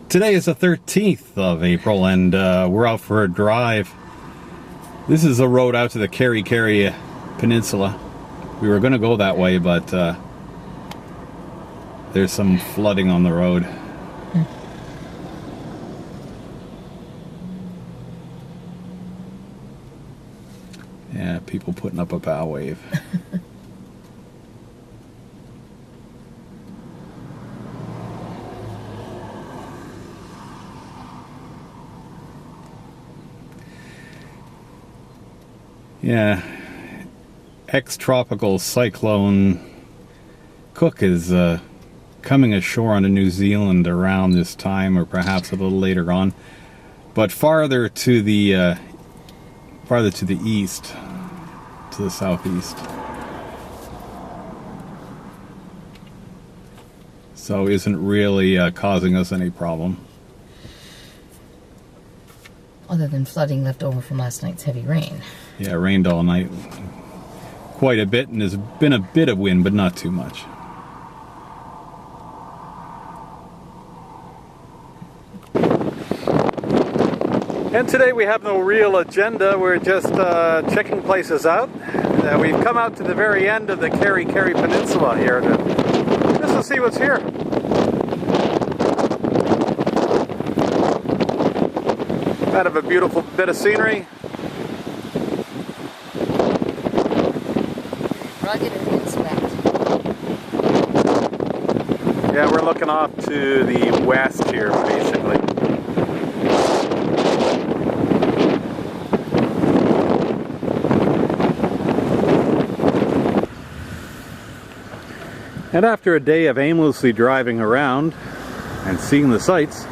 Today is the 13th of April, and we're out for a drive. This is a road out to the Kauri Peninsula. We were going to go that way, but there's some flooding on the road. Yeah, people putting up a bow wave. Yeah, ex-tropical cyclone Cook is coming ashore onto New Zealand around this time, or perhaps a little later on, but farther to the east, to the southeast. So isn't really causing us any problem. Other than flooding left over from last night's heavy rain. Yeah, it rained all night. Quite a bit, and there's been a bit of wind, but not too much. And today we have no real agenda. We're just checking places out. We've come out to the very end of the Kauri Peninsula here just to see what's here. Kind of a beautiful bit of scenery. Rugged and windswept. Yeah, we're looking off to the west here, basically. And after a day of aimlessly driving around and seeing the sights,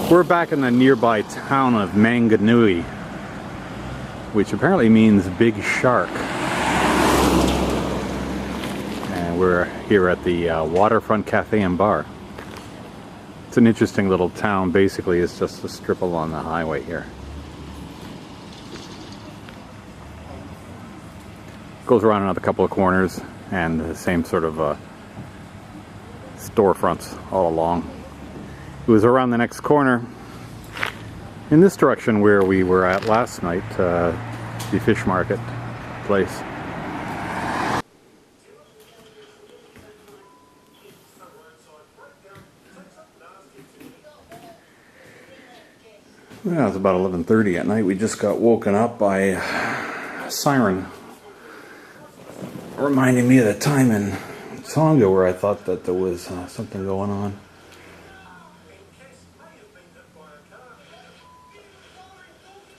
we're back in the nearby town of Manganui, which apparently means big shark. And we're here at the Waterfront Cafe and Bar. It's an interesting little town. Basically, it's just a strip along the highway here. Goes around another couple of corners, and the same sort of storefronts all along. It was around the next corner in this direction where we were at last night, the fish market place. Well, it was about 11:30 at night. We just got woken up by a siren, reminding me of the time in Tonga where I thought that there was something going on.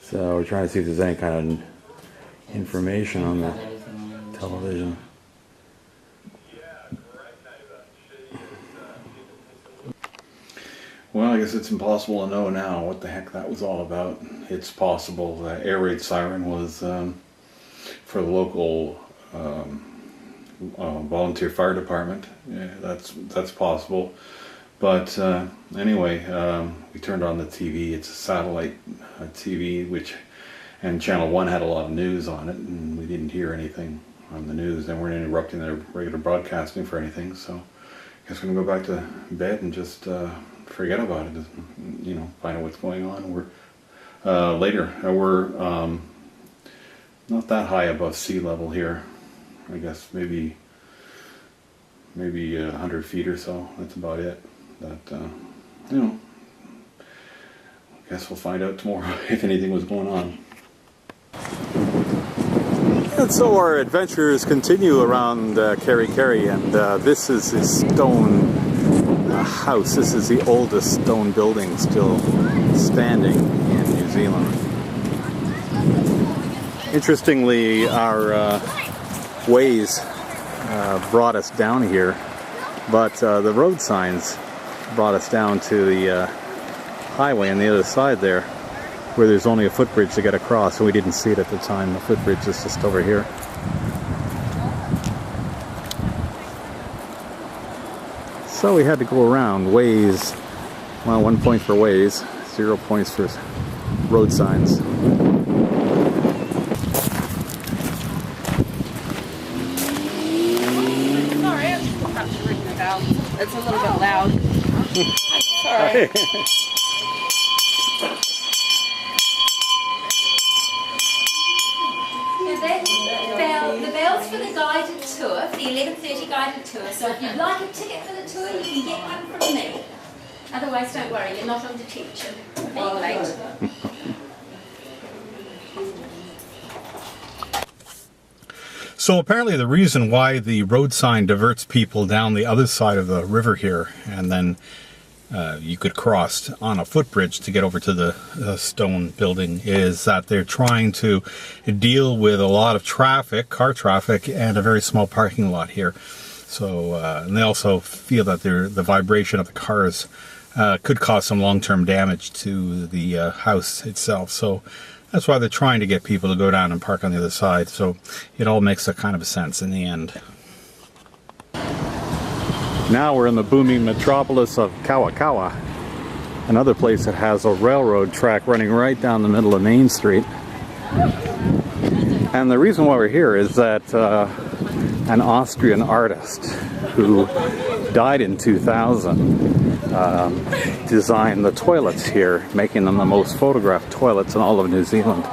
So we're trying to see if there's any kind of information on the television. Well, I guess it's impossible to know now what the heck that was all about. It's possible the air raid siren was for the local volunteer fire department. Yeah, that's possible. But anyway, we turned on the TV. It's a satellite TV, and Channel 1 had a lot of news on it, and we didn't hear anything on the news. They weren't interrupting their regular broadcasting for anything, so I guess we're going to go back to bed and just forget about it, you know, find out what's going on. We're later. We're not that high above sea level here. I guess maybe 100 feet or so. That's about it. But you know, I guess we'll find out tomorrow if anything was going on. And so our adventures continue around Kauri, and this is a stone house. This is the oldest stone building still standing in New Zealand. Interestingly, our ways brought us down here, but the road signs brought us down to the highway on the other side there, where there's only a footbridge to get across, and we didn't see it at the time. The footbridge is just over here. So we had to go around. Ways, well, 1 point for ways, 0 points for road signs. Sorry, it's a little bit loud. Sorry. The bell's for the guided tour, for the 11:30 guided tour. So if you'd like a ticket for the tour, you can get one from me. Otherwise, don't worry, you're not on detention. Being late. So apparently the reason why the road sign diverts people down the other side of the river here, and then you could cross on a footbridge to get over to the stone building, is that they're trying to deal with a lot of traffic, car traffic, and a very small parking lot here. So, and they also feel that the vibration of the cars could cause some long-term damage to the house itself. So that's why they're trying to get people to go down and park on the other side. So it all makes a kind of a sense in the end. Now we're in the booming metropolis of Kawakawa, another place that has a railroad track running right down the middle of Main Street. And the reason why we're here is that an Austrian artist who died in 2000 designed the toilets here, making them the most photographed toilets in all of New Zealand.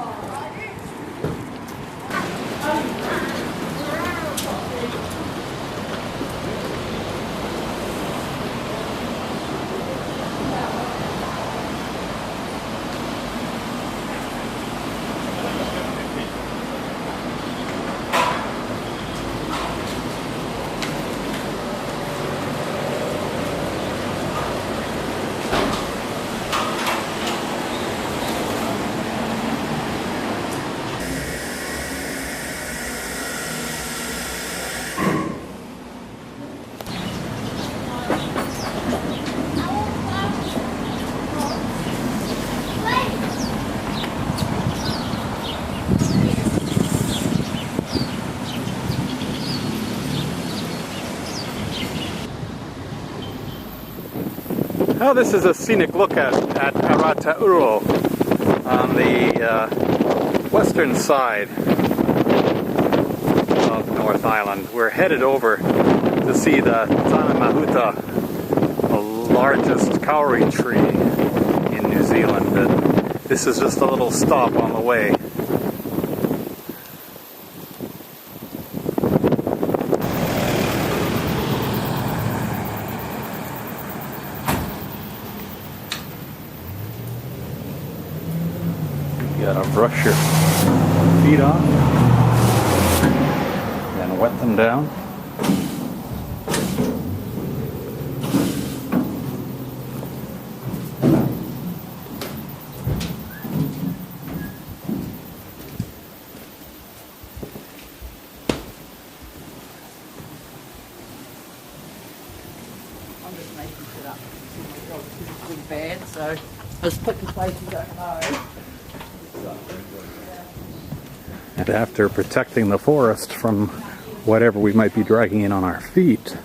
Now this is a scenic look at Aotearoa on the western side of North Island. We're headed over to see the Tāne Mahuta, the largest kauri tree in New Zealand. And this is just a little stop on the way. You gotta brush your feet off and wet them down. I'm just making shit up. My dog is pretty bad, so just put in place you don't know. And after protecting the forest from whatever we might be dragging in on our feet,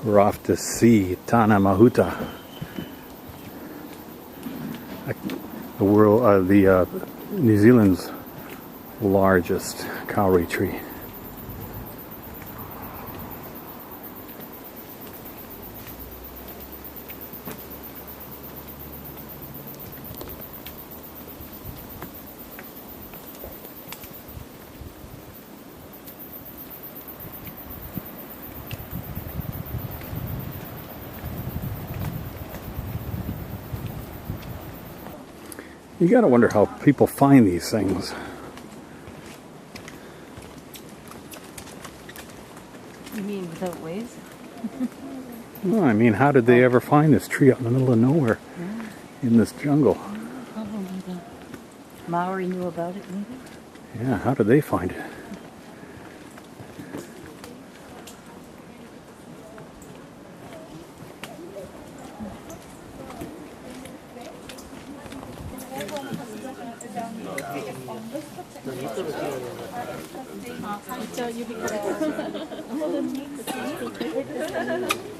we're off to see Tāne Mahuta, the New Zealand's largest kauri tree. You gotta wonder how people find these things. You mean without waves? No, I mean, how did they ever find this tree out in the middle of nowhere in this jungle? Probably the Maori knew about it, maybe? Yeah, how did they find it?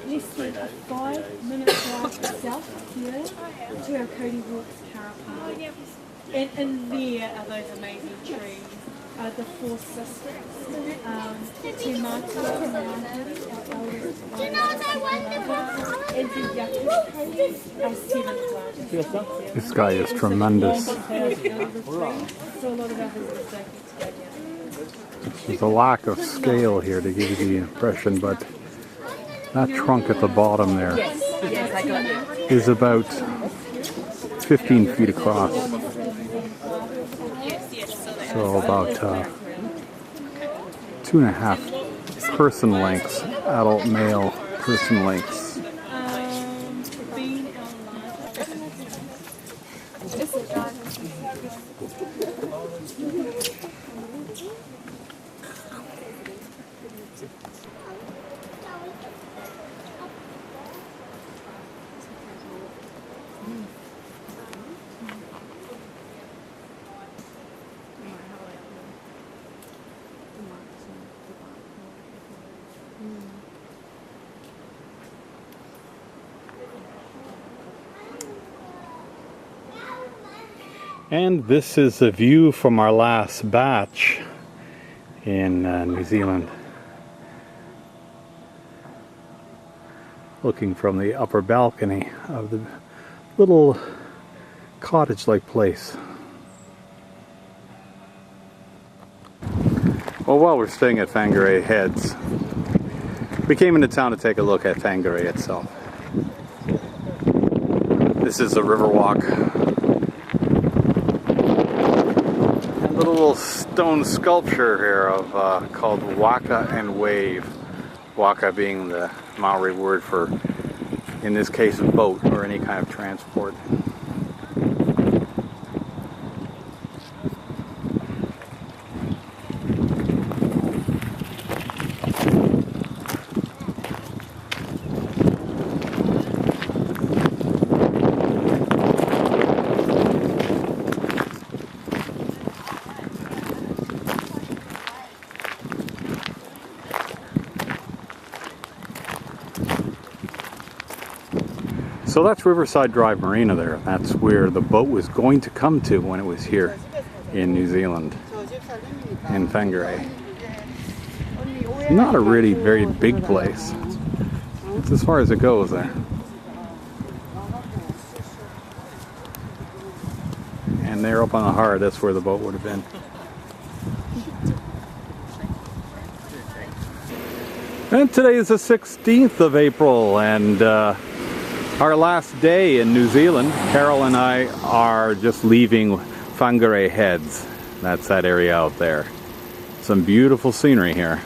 You spent a 5-minute drive south here to our Cody Walks car park. And there are those amazing trees. the four sisters. Te Matu, our eldest, and the youngest, our seventh largest. This guy is tremendous. So a lot of our visitors don't get to go down. There's a lack of scale here to give you the impression, but that trunk at the bottom there Yes, I got you. is about 15 feet across. So about 2.5 person lengths, adult male person lengths. Being our largest. And this is the view from our last batch in New Zealand. Looking from the upper balcony of the little cottage-like place. Well, while we're staying at Whangarei Heads, we came into town to take a look at Whangarei itself. This is the Riverwalk. A little stone sculpture here of called Waka and Wave. Waka being the Maori word for, in this case, a boat or any kind of transport. So that's Riverside Drive Marina there. That's where the boat was going to come to when it was here in New Zealand, in Whangarei. Not a really very big place. It's as far as it goes there. And there up on the hard, that's where the boat would have been. And today is the 16th of April, and our last day in New Zealand. Carol and I are just leaving Whangarei Heads. That's that area out there. Some beautiful scenery here.